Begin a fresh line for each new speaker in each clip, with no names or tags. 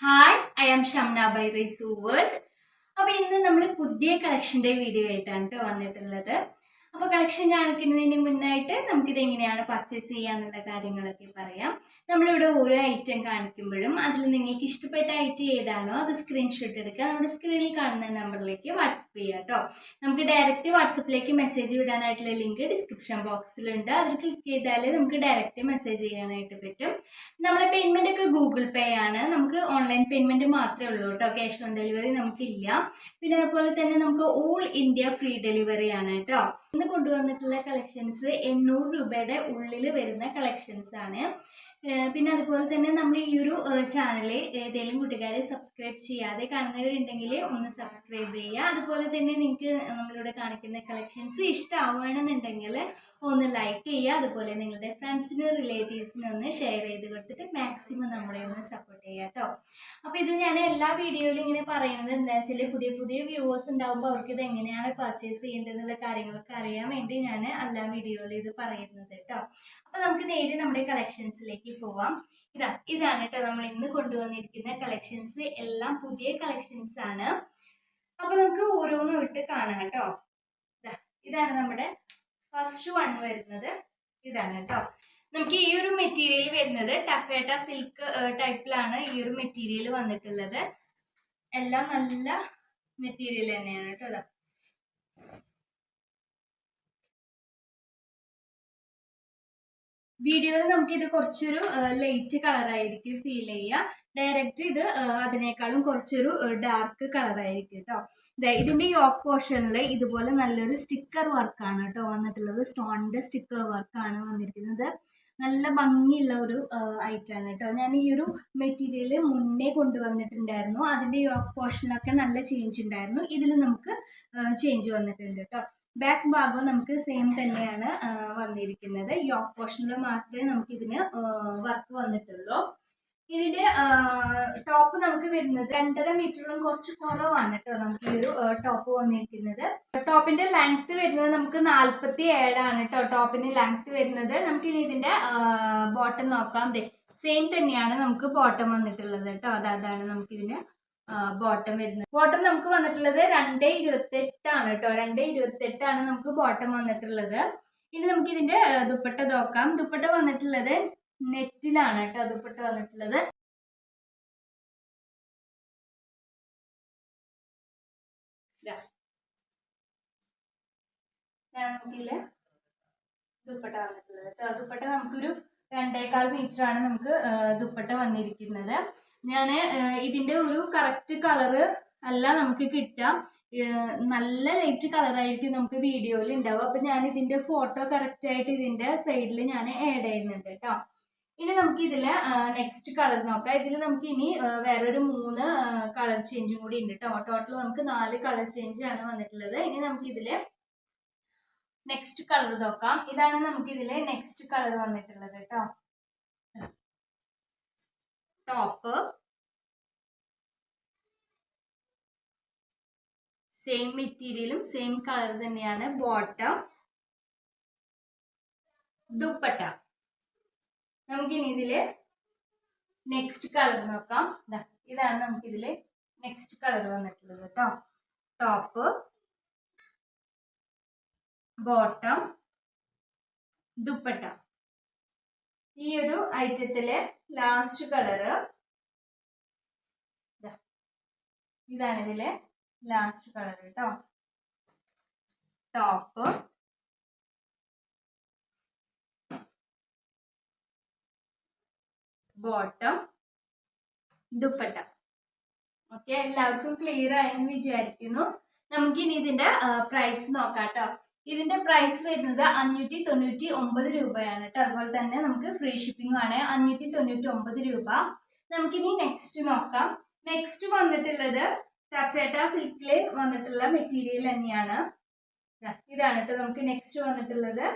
Hi, I am Shamna by rice world. അപ്പോൾ ഇന്ന് നമ്മൾ പുതിയ കളക്ഷൻ്റെ വീഡിയോ ആയിട്ടാണ് കേട്ടോ വന്നിട്ടുള്ളത്. അപ്പോൾ കളക്ഷൻ കാണിക്കുന്നതിന് മുന്നായിട്ട് നമുക്കിത് എങ്ങനെയാണ് പർച്ചേസ് ചെയ്യാന്നുള്ള കാര്യങ്ങളൊക്കെ പറയാം. നമ്മളിവിടെ ഓരോ ഐറ്റം കാണിക്കുമ്പോഴും അതിൽ നിങ്ങൾക്ക് ഇഷ്ടപ്പെട്ട ഐറ്റം ഏതാണോ അത് സ്ക്രീൻഷോട്ട് എടുക്കുക, നമ്മുടെ സ്ക്രീനിൽ കാണുന്ന നമ്പറിലേക്ക് വാട്സപ്പ് ചെയ്യുക കേട്ടോ. നമുക്ക് ഡയറക്റ്റ് വാട്സപ്പിലേക്ക് മെസ്സേജ് വിടാനായിട്ടുള്ള ലിങ്ക് ഡിസ്ക്രിപ്ഷൻ ബോക്സിലുണ്ട്. അതിൽ ക്ലിക്ക് ചെയ്താൽ നമുക്ക് ഡയറക്റ്റ് മെസ്സേജ് ചെയ്യാനായിട്ട് പറ്റും. നമ്മളെ പേയ്മെന്റ് ഒക്കെ ഗൂഗിൾ പേ ആണ്. നമുക്ക് ഓൺലൈൻ പേയ്മെന്റ് മാത്രമേ ഉള്ളൂ കേട്ടോ, ക്യാഷ് ഓൺ ഡെലിവറി നമുക്കില്ല. പിന്നെ അതുപോലെ തന്നെ നമുക്ക് ഓൾ ഇന്ത്യ ഫ്രീ ഡെലിവറി ആണ് കേട്ടോ. ഇന്ന് കൊണ്ടുവന്നിട്ടുള്ള കളക്ഷൻസ് 800 രൂപയുടെ ഉള്ളിൽ വരുന്ന കളക്ഷൻസ് ആണ്. പിന്നെ അതുപോലെ തന്നെ നമ്മൾ ഈ ഒരു ചാനല് ഏതെങ്കിലും കൂട്ടുകാരെ സബ്സ്ക്രൈബ് ചെയ്യാതെ കാണുന്നവരുണ്ടെങ്കിൽ ഒന്ന് സബ്സ്ക്രൈബ് ചെയ്യുക. അതുപോലെ തന്നെ നിങ്ങൾക്ക് നമ്മളിവിടെ കാണിക്കുന്ന കളക്ഷൻസ് ഇഷ്ടമാവുകയാണെന്നുണ്ടെങ്കിൽ ഒന്ന് ലൈക്ക് ചെയ്യുക. അതുപോലെ നിങ്ങളുടെ ഫ്രണ്ട്സിനും റിലേറ്റീവ്സിനും ഒന്ന് ഷെയർ ചെയ്ത് കൊടുത്തിട്ട് മാക്സിമം നമ്മളെ ഒന്ന് സപ്പോർട്ട് ചെയ്യുക കേട്ടോ. അപ്പോൾ ഇത് ഞാൻ എല്ലാ വീഡിയോയിലും ഇങ്ങനെ പറയുന്നത് എന്താ വെച്ചാൽ പുതിയ പുതിയ വ്യൂവേഴ്സ് ഉണ്ടാകുമ്പോൾ അവർക്ക് ഇത് എങ്ങനെയാണ് പർച്ചേസ് ചെയ്യേണ്ടതെന്നുള്ള കാര്യങ്ങളൊക്കെ അറിയാൻ വേണ്ടി ഞാൻ എല്ലാ വീഡിയോയിലും ഇത് പറയുന്നത് കേട്ടോ. അപ്പോൾ നമുക്ക് നേരെ നമ്മുടെ കളക്ഷൻസിലേക്ക് പോവാം. ഇതാണ് കേട്ടോ നമ്മൾ ഇന്ന് കൊണ്ടുവന്നിരിക്കുന്ന കളക്ഷൻസ്. എല്ലാം പുതിയ കളക്ഷൻസ് ആണ്. അപ്പോൾ നമുക്ക് ഓരോന്നും ഇട്ട് കാണാം കേട്ടോ. ഇതാണ് നമ്മുടെ ഫസ്റ്റ് വൺ വരുന്നത്. ഇതാണ് കേട്ടോ. നമുക്ക് ഈ ഒരു മെറ്റീരിയൽ വരുന്നത് ടഫേട്ട സിൽക്ക് ടൈപ്പിലാണ് ഈ ഒരു മെറ്റീരിയൽ വന്നിട്ടുള്ളത്. എല്ലാം നല്ല മെറ്റീരിയൽ തന്നെയാണ് കേട്ടോ. വീഡിയോയിൽ നമുക്കിത് കുറച്ചൊരു ലൈറ്റ് കളറായിരിക്കും ഫീൽ ചെയ്യുക. ഡയറക്റ്റ് ഇത് അതിനേക്കാളും കുറച്ചൊരു ഡാർക്ക് കളറായിരിക്കും കേട്ടോ. ഇതിന്റെ യോക്ക് പോർഷനിൽ ഇതുപോലെ നല്ലൊരു സ്റ്റിക്കർ വർക്കാണ് കേട്ടോ വന്നിട്ടുള്ളത്. സ്റ്റോണിന്റെ സ്റ്റിക്കർ വർക്കാണ് വന്നിരിക്കുന്നത്. നല്ല ഭംഗിയുള്ള ഒരു ഐറ്റമാണ് കേട്ടോ. ഞാൻ ഈ ഒരു മെറ്റീരിയൽ മുന്നേ കൊണ്ടുവന്നിട്ടുണ്ടായിരുന്നു. അതിന്റെ യോക്ക് പോർഷനിലൊക്കെ നല്ല ചേഞ്ച് ഉണ്ടായിരുന്നു. ഇതിൽ നമുക്ക് ചേഞ്ച് വന്നിട്ടുണ്ട് കേട്ടോ. ബാക്ക് ഭാഗം നമുക്ക് സെയിം തന്നെയാണ് വന്നിരിക്കുന്നത്. യോക്ക് പോർഷനിൽ മാത്രമേ നമുക്ക് ഇതിന് വർക്ക് വന്നിട്ടുള്ളൂ. ഇതിന്റെ ടോപ്പ് നമുക്ക് വരുന്നത് 2.5 മീറ്ററിലും കുറച്ച് കുറവാണ് കേട്ടോ. നമുക്ക് ഈ ഒരു ടോപ്പ് വന്നിരിക്കുന്നത്. ടോപ്പിന്റെ ലെങ്ത് വരുന്നത് നമുക്ക് 47 ആണ് കേട്ടോ. ടോപ്പിന്റെ ലെങ്ത് വരുന്നത്. നമുക്ക് ഇനി ഇതിന്റെ ബോട്ടം നോക്കാം. സെയിം തന്നെയാണ് നമുക്ക് ബോട്ടം വന്നിട്ടുള്ളത് കേട്ടോ. അതാണ് നമുക്ക് ഇതിന്റെ ബോട്ടം വരുന്നത്. ബോട്ടം നമുക്ക് വന്നിട്ടുള്ളത് 2.28 ആണ് കേട്ടോ. 2.28 ആണ് നമുക്ക് ബോട്ടം വന്നിട്ടുള്ളത്. ഇനി നമുക്ക് ഇതിന്റെ ദുപ്പട്ട നോക്കാം. ദുപ്പട്ട വന്നിട്ടുള്ളത് നെറ്റിലാണ് കേട്ടോ. ദുപ്പട്ട വന്നിട്ടുള്ളത് ദുപ്പട്ട വന്നിട്ടുള്ളത് കേട്ടോ. ദുപ്പട്ട നമുക്കൊരു 2.25 മീറ്റർ ആണ് നമുക്ക് ദുപ്പട്ട വന്നിരിക്കുന്നത്. ഞാൻ ഇതിന്റെ ഒരു കറക്റ്റ് കളറ് അല്ല നമുക്ക് കിട്ടാം. നല്ല ലൈറ്റ് കളറായിരിക്കും നമുക്ക് വീഡിയോയിൽ ഉണ്ടാവും. അപ്പൊ ഞാൻ ഇതിന്റെ ഫോട്ടോ കറക്റ്റ് ആയിട്ട് ഇതിന്റെ സൈഡിൽ ഞാൻ ആഡ് ചെയ്യുന്നുണ്ട് കേട്ടോ. ഇനി നമുക്ക് ഇതില് നെക്സ്റ്റ് കളർ നോക്കാം. ഇതിൽ നമുക്ക് ഇനി വേറൊരു 3 കളർ ചേഞ്ചും കൂടി ഉണ്ട് കേട്ടോ. ടോട്ടൽ നമുക്ക് 4 കളർ ചേഞ്ച് ആണ് വന്നിട്ടുള്ളത്. ഇനി നമുക്ക് ഇതില് നെക്സ്റ്റ് കളർ നോക്കാം. ഇതാണ് നമുക്ക് ഇതില് നെക്സ്റ്റ് കളർ വന്നിട്ടുള്ളത് കേട്ടോ. ടോപ്പ് സെയിം മെറ്റീരിയലും സെയിം കളർ തന്നെയാണ്. ബോട്ടം, ദുപ്പട്ട. നമുക്കിനി ഇതില് നെക്സ്റ്റ് കളർ നോക്കാം. ഇതാണ് നമുക്കിതില് നെക്സ്റ്റ് കളർ വന്നിട്ടുള്ളത് കേട്ടോ. Top, bottom, dupatta. ഈ ഒരു ഐറ്റത്തിലെ ലാസ്റ്റ് കളറ് ഇതാണ്. ഇതിലെ ലാസ്റ്റ് കളർ കേട്ടോ. Top, bottom, dupatta. ഓക്കെ, എല്ലാവർക്കും ക്ലിയർ ആയെന്ന് വിചാരിക്കുന്നു. നമുക്കിനി ഇതിന്റെ പ്രൈസ് നോക്കാം കേട്ടോ. ഇതിന്റെ പ്രൈസ് വരുന്നത് 599 രൂപയാണ് കേട്ടോ. അതുപോലെ തന്നെ നമുക്ക് ഫ്രീ ഷിപ്പിംഗ് ആണ്. 599 രൂപ. നമുക്കിനി നെക്സ്റ്റ് നോക്കാം. നെക്സ്റ്റ് വന്നിട്ടുള്ളത് ടഫേട്ട സിൽക്കില് വന്നിട്ടുള്ള മെറ്റീരിയൽ തന്നെയാണ്. ഇതാണ് കേട്ടോ നമുക്ക് നെക്സ്റ്റ് വന്നിട്ടുള്ളത്.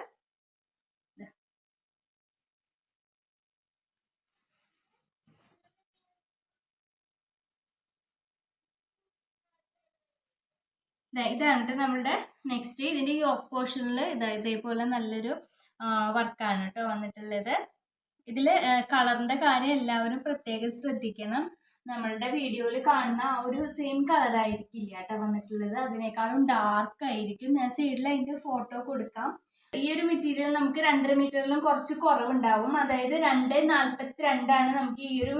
ഇതാണ് കേട്ടോ നമ്മളുടെ നെക്സ്റ്റ്. ഇതിന്റെ യോക്ക് പോർഷനിൽ ഇതേപോലെ നല്ലൊരു വർക്കാണ് കേട്ടോ വന്നിട്ടുള്ളത്. ഇതില് കളറിന്റെ കാര്യം എല്ലാവരും പ്രത്യേകം ശ്രദ്ധിക്കണം. നമ്മളുടെ വീഡിയോയിൽ കാണുന്ന ആ ഒരു സെയിം കളർ ആയിരിക്കില്ല കേട്ടോ വന്നിട്ടുള്ളത്. അതിനേക്കാളും ഡാർക്ക് ആയിരിക്കും. ഞാൻ സൈഡിൽ അതിന്റെ ഫോട്ടോ കൊടുക്കാം. ഈ ഒരു മെറ്റീരിയൽ നമുക്ക് 2.5 മീറ്ററിലും കുറച്ച് കുറവുണ്ടാവും. അതായത് 2.42 നമുക്ക് ഈ ഒരു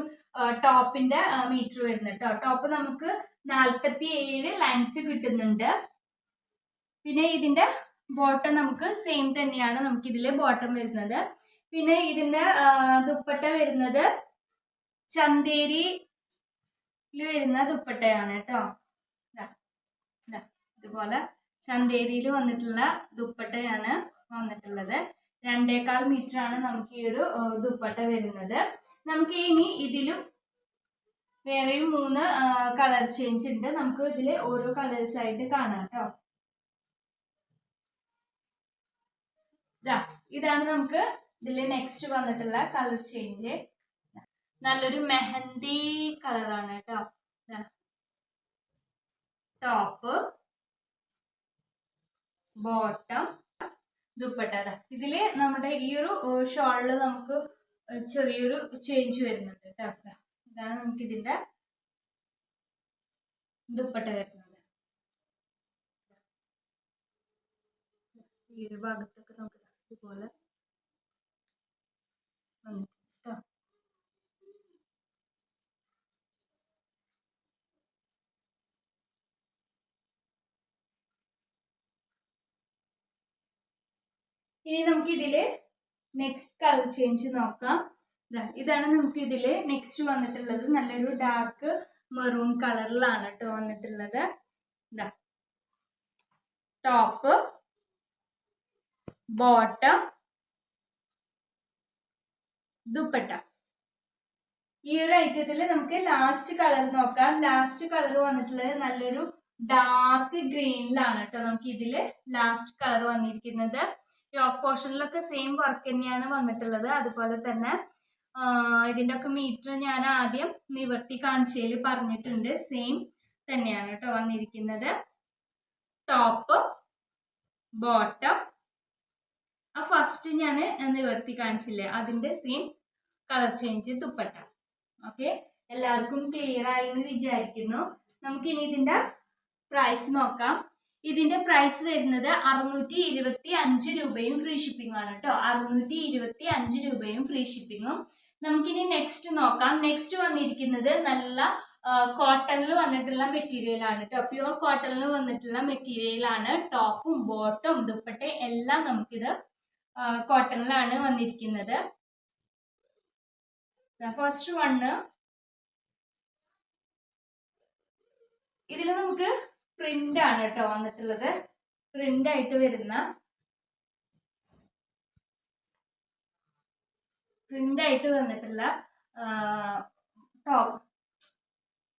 ടോപ്പിന്റെ മീറ്റർ വരുന്നത് കേട്ടോ. ടോപ്പ് നമുക്ക് 47 ലെങ്ത് കിട്ടുന്നുണ്ട്. പിന്നെ ഇതിന്റെ ബോട്ടം നമുക്ക് സെയിം തന്നെയാണ് നമുക്ക് ഇതില് ബോട്ടം വരുന്നത്. പിന്നെ ഇതിന്റെ ദുപ്പട്ട വരുന്നത് ചന്തേരിയിൽ വരുന്ന ദുപ്പട്ടയാണ് കേട്ടോ. ഇതുപോലെ ചന്തേരിയിൽ വന്നിട്ടുള്ള ദുപ്പട്ടയാണ് വന്നിട്ടുള്ളത്. 2.25 മീറ്റർ ആണ് നമുക്ക് ഈ ഒരു ദുപ്പട്ട വരുന്നത്. നമുക്ക് ഇനി ഇതിലും വേറെയും 3 കളർ ചേഞ്ച് ഉണ്ട്. നമുക്ക് ഇതിൽ ഓരോ കളേഴ്സ് ആയിട്ട് കാണാം കേട്ടോ. ഇതാണ് നമുക്ക് ഇതിൽ നെക്സ്റ്റ് വന്നിട്ടുള്ള കളർ ചേഞ്ച്. നല്ലൊരു മെഹന്തി കളറാണ് കേട്ടോ. Top, bottom, dupatta. ഇതില് നമ്മുടെ ഈ ഒരു ഷോളില് നമുക്ക് ചെറിയൊരു ചേഞ്ച് വരുന്നുണ്ട് കേട്ടോ. ഇതാണ് നമുക്ക് ഇതിന്റെ ദുപ്പട്ട വരുന്നത്. ഈ ഒരു ഭാഗത്തൊക്കെ നമുക്ക് ഇതുപോലെ കേട്ടോ. ഇനി നമുക്ക് ഇതില് നെക്സ്റ്റ് കളർ ചേഞ്ച് നോക്കാം. ഇതാണ് നമുക്ക് ഇതില് നെക്സ്റ്റ് വന്നിട്ടുള്ളത്. നല്ലൊരു ഡാർക്ക് മെറൂൺ കളറിലാണ് കേട്ടോ വന്നിട്ടുള്ളത്. Top, bottom, dupatta. ഈ ഒരു ഐറ്റത്തിൽ നമുക്ക് ലാസ്റ്റ് കളർ നോക്കാം. ലാസ്റ്റ് കളർ വന്നിട്ടുള്ളത് നല്ലൊരു ഡാർക്ക് ഗ്രീനിലാണ് കേട്ടോ നമുക്ക് ഇതില് ലാസ്റ്റ് കളർ വന്നിരിക്കുന്നത്. യോക്ക് പോർഷനിലൊക്കെ സെയിം വർക്ക് തന്നെയാണ് വന്നിട്ടുള്ളത്. അതുപോലെ തന്നെ ഇതിന്റെ ഒക്കെ മീറ്റർ ഞാൻ ആദ്യം നിവർത്തി കാണിച്ചതിൽ പറഞ്ഞിട്ടുണ്ട്. സെയിം തന്നെയാണ് കേട്ടോ വന്നിരിക്കുന്നത്. ടോപ്പ്, ബോട്ടം, ഫസ്റ്റ് ഞാൻ നിവർത്തി കാണിച്ചില്ലേ അതിന്റെ same colour change dupatta. Okay, എല്ലാവർക്കും ക്ലിയർ ആയി എന്ന് വിചാരിക്കുന്നു. നമുക്കിനി ഇതിന്റെ പ്രൈസ് നോക്കാം. ഇതിന്റെ പ്രൈസ് വരുന്നത് 625 രൂപയും ഫ്രീ ഷിപ്പിംഗ് ആണ് കേട്ടോ. 625 രൂപയും ഫ്രീ ഷിപ്പിങ്ങും. നമുക്കിനി നെക്സ്റ്റ് നോക്കാം. നെക്സ്റ്റ് വന്നിരിക്കുന്നത് നല്ല കോട്ടണിൽ വന്നിട്ടുള്ള മെറ്റീരിയൽ ആണ് കേട്ടോ. പ്യൂർ കോട്ടണിൽ വന്നിട്ടുള്ള മെറ്റീരിയൽ ആണ്. ടോപ്പും ബോട്ടും ദുപ്പട്ട എല്ലാം നമുക്കിത് കോട്ടണിലാണ് വന്നിരിക്കുന്നത്. ഫസ്റ്റ് വണ് ഇതിൽ നമുക്ക് പ്രിന്റ് ആണ് കേട്ടോ വന്നിട്ടുള്ളത്. പ്രിന്റ് ആയിട്ട് വരുന്ന ടോപ്പ്,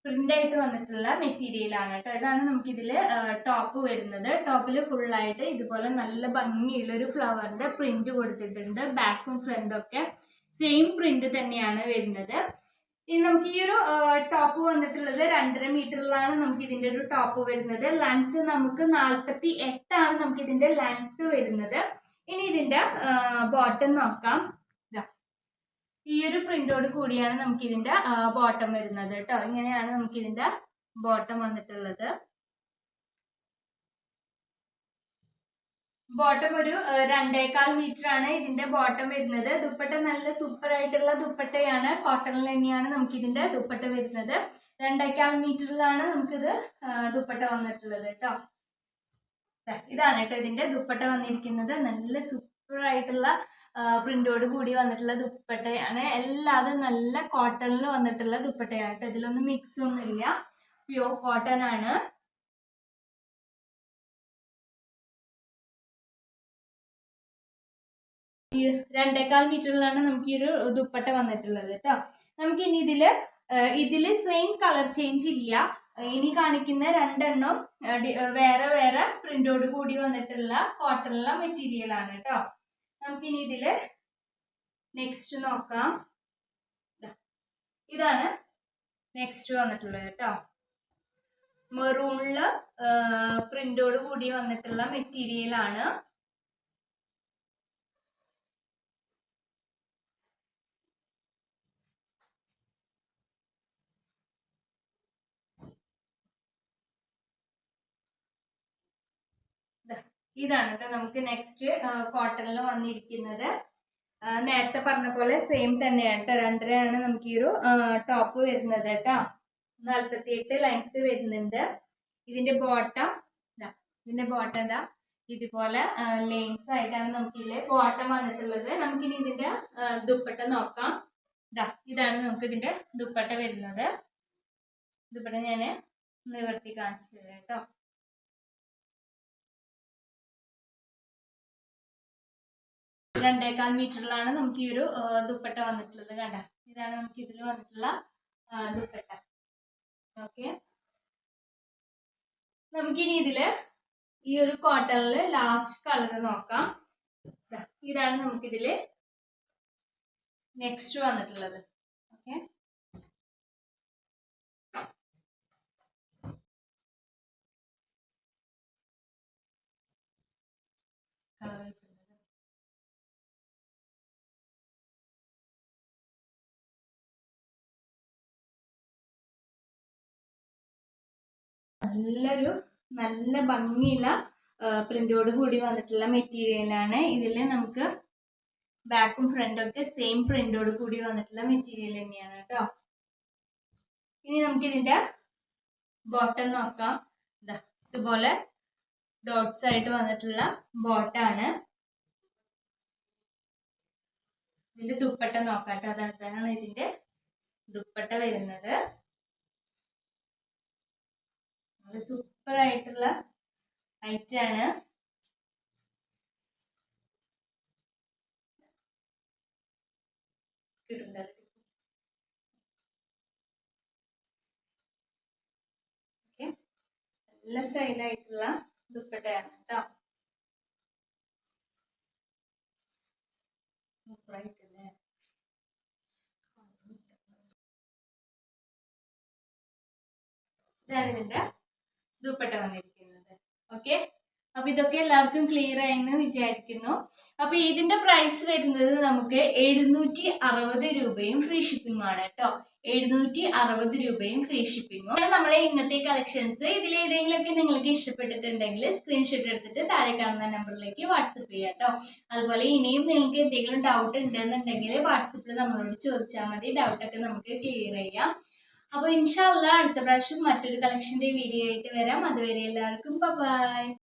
പ്രിന്റ് ആയിട്ട് വന്നിട്ടുള്ള മെറ്റീരിയൽ ആണ് കേട്ടോ. ഇതാണ് നമുക്ക് ഇതില് ടോപ്പ് വരുന്നത്. ടോപ്പില് ഫുള്ളായിട്ട് ഇതുപോലെ നല്ല ഭംഗിയുള്ള ഒരു ഫ്ലവറിന്റെ പ്രിന്റ് കൊടുത്തിട്ടുണ്ട്. ബാക്കും ഫ്രണ്ടും ഒക്കെ സെയിം പ്രിന്റ് തന്നെയാണ് വരുന്നത്. ഇനി നമുക്ക് ഈ ഒരു ടോപ്പ് വന്നിട്ടുള്ളത് 2.5 മീറ്ററിലാണ് നമുക്ക് ഇതിന്റെ ഒരു ടോപ്പ് വരുന്നത്. ലെങ്ത് നമുക്ക് 48 ആണ് നമുക്ക് ഇതിന്റെ ലെങ്ത് വരുന്നത്. ഇനി ഇതിന്റെ ബോട്ടം നോക്കാം. ഈ ഒരു പ്രിന്റോട് കൂടിയാണ് നമുക്ക് ഇതിന്റെ ബോട്ടം വരുന്നത് കേട്ടോ. ഇങ്ങനെയാണ് നമുക്ക് ഇതിന്റെ ബോട്ടം വന്നിട്ടുള്ളത്. ബോട്ടം ഒരു 2.25 മീറ്റർ ആണ് ഇതിന്റെ ബോട്ടം വരുന്നത്. ദുപ്പട്ട നല്ല സൂപ്പർ ആയിട്ടുള്ള ദുപ്പട്ടയാണ്. കോട്ടണിൽ തന്നെയാണ് നമുക്ക് ഇതിന്റെ ദുപ്പട്ട വരുന്നത്. 2.25 മീറ്ററിലാണ് നമുക്കിത് ദുപ്പട്ട വന്നിട്ടുള്ളത് കേട്ടോ. ഇതാണ് കേട്ടോ ഇതിന്റെ ദുപ്പട്ട വന്നിരിക്കുന്നത്. നല്ല സൂപ്പർ ആയിട്ടുള്ള പ്രിന്റോട് കൂടി വന്നിട്ടുള്ള ദുപ്പട്ടയാണ്. എല്ലാതും നല്ല കോട്ടണിൽ വന്നിട്ടുള്ള ദുപ്പട്ടയാണ് കേട്ടോ. ഇതിലൊന്നും മിക്സ് ഒന്നുമില്ല, പ്യൂർ കോട്ടൺ ആണ്. ഈ 2.25 മീറ്ററിലാണ് നമുക്ക് ഈ ഒരു ദുപ്പട്ട വന്നിട്ടുള്ളത് കേട്ടോ. നമുക്ക് ഇനി ഇതില് സെയിം കളർ ചേഞ്ച് ഇല്ല. ഇനി കാണിക്കുന്ന 2 എണ്ണം വേറെ വേറെ പ്രിന്റോട് കൂടി വന്നിട്ടുള്ള കോട്ടണിലുള്ള മെറ്റീരിയൽ ആണ് കേട്ടോ. നമുക്കിനി ഇതില് നെക്സ്റ്റ് നോക്കാം. ഇതാണ് നെക്സ്റ്റ് വന്നിട്ടുള്ളത് കേട്ടോ. മെറൂണില് പ്രിന്റോട് കൂടി വന്നിട്ടുള്ള മെറ്റീരിയൽ ആണ്. ഇതാണ് കേട്ടോ നമുക്ക് നെക്സ്റ്റ് കോട്ടണിൽ വന്നിരിക്കുന്നത്. നേരത്തെ പറഞ്ഞ പോലെ സെയിം തന്നെയാണ് കേട്ടോ. 2.5 നമുക്ക് ഈ ഒരു ടോപ്പ് വരുന്നത് കേട്ടോ. 48 ലെങ്ത് വരുന്നുണ്ട്. ഇതിന്റെ ബോട്ടം എന്താ ഇതുപോലെ ലെയിൻസ് ആയിട്ടാണ് നമുക്കിതില് ബോട്ടം വന്നിട്ടുള്ളത്. നമുക്കിനി ഇതിന്റെ ദുപ്പട്ട നോക്കാം. ഇതാണ് നമുക്ക് ഇതിന്റെ ദുപ്പട്ട വരുന്നത്. ദുപ്പട്ട ഞാൻ നിവർത്തി കാണിച്ചു തരാം കേട്ടോ. രണ്ടേകാൽ മീറ്ററിലാണ് നമുക്ക് ഈ ഒരു ദുപ്പട്ട വന്നിട്ടുള്ളത്. കണ്ട, ഇതാണ് നമുക്ക് ഇതിൽ വന്നിട്ടുള്ള ദുപ്പട്ട. ഓക്കെ, നമുക്കിനി ഇതില് ഈ ഒരു കോട്ടണില് ലാസ്റ്റ് കളർ നോക്കാം. ഇതാണ് നമുക്കിതില് നെക്സ്റ്റ് വന്നിട്ടുള്ളത്. ഓക്കെ, നല്ല ഭംഗിയുള്ള പ്രിന്റോട് കൂടി വന്നിട്ടുള്ള മെറ്റീരിയലാണ്. ഇതില് നമുക്ക് ബാക്കും ഫ്രണ്ടും ഒക്കെ സെയിം പ്രിന്റോട് കൂടി വന്നിട്ടുള്ള മെറ്റീരിയൽ തന്നെയാണ് കേട്ടോ. ഇനി നമുക്ക് ഇതിന്റെ ബോട്ടം നോക്കാം. ഇതുപോലെ ഡോട്ട്സ് ആയിട്ട് വന്നിട്ടുള്ള ബോട്ടാണ്. ഇതിന്റെ ദുപ്പട്ട നോക്കാം കേട്ടോ. അതാണ് ഇതിന്റെ ദുപ്പട്ട വരുന്നത്. സൂപ്പർ ആയിട്ടുള്ള ഐറ്റാണ്. കിട്ടുന്നത് നല്ല സ്റ്റൈലായിട്ടുള്ള ദുപ്പട്ടയാണ് കേട്ടോ. സൂപ്പറായിട്ടല്ലേ. ഇതാണ് ഇതിന്റെ ദുപ്പട്ട വന്നിരിക്കുന്നത്. ഓക്കെ, അപ്പൊ ഇതൊക്കെ എല്ലാവർക്കും ക്ലിയർ ആയെന്ന് വിചാരിക്കുന്നു. അപ്പൊ ഇതിന്റെ പ്രൈസ് വരുന്നത് നമുക്ക് 760 രൂപയും ഫ്രീ ഷിപ്പിംഗും ആണ് കേട്ടോ. 760 രൂപയും ഫ്രീ ഷിപ്പിംഗും. നമ്മളെ ഇന്നത്തെ കളക്ഷൻസ് ഇതിൽ ഏതെങ്കിലുമൊക്കെ നിങ്ങൾക്ക് ഇഷ്ടപ്പെട്ടിട്ടുണ്ടെങ്കിൽ സ്ക്രീൻഷോട്ട് എടുത്തിട്ട് താഴെ കാണുന്ന നമ്പറിലേക്ക് വാട്സപ്പ് ചെയ്യാം കേട്ടോ. അതുപോലെ ഇനിയും നിങ്ങൾക്ക് എന്തെങ്കിലും ഡൗട്ട് ഉണ്ടെന്നുണ്ടെങ്കിൽ വാട്സപ്പിൽ നമ്മളോട് ചോദിച്ചാൽ മതി. ഡൗട്ടൊക്കെ നമുക്ക് ക്ലിയർ ചെയ്യാം. അപ്പോൾ ഇൻഷാ അല്ലാഹ് അടുത്ത പ്രാവശ്യം മറ്റൊരു കളക്ഷന്റെ വീഡിയോ ആയിട്ട് വരാം. അതുവരെ എല്ലാവർക്കും ബൈ.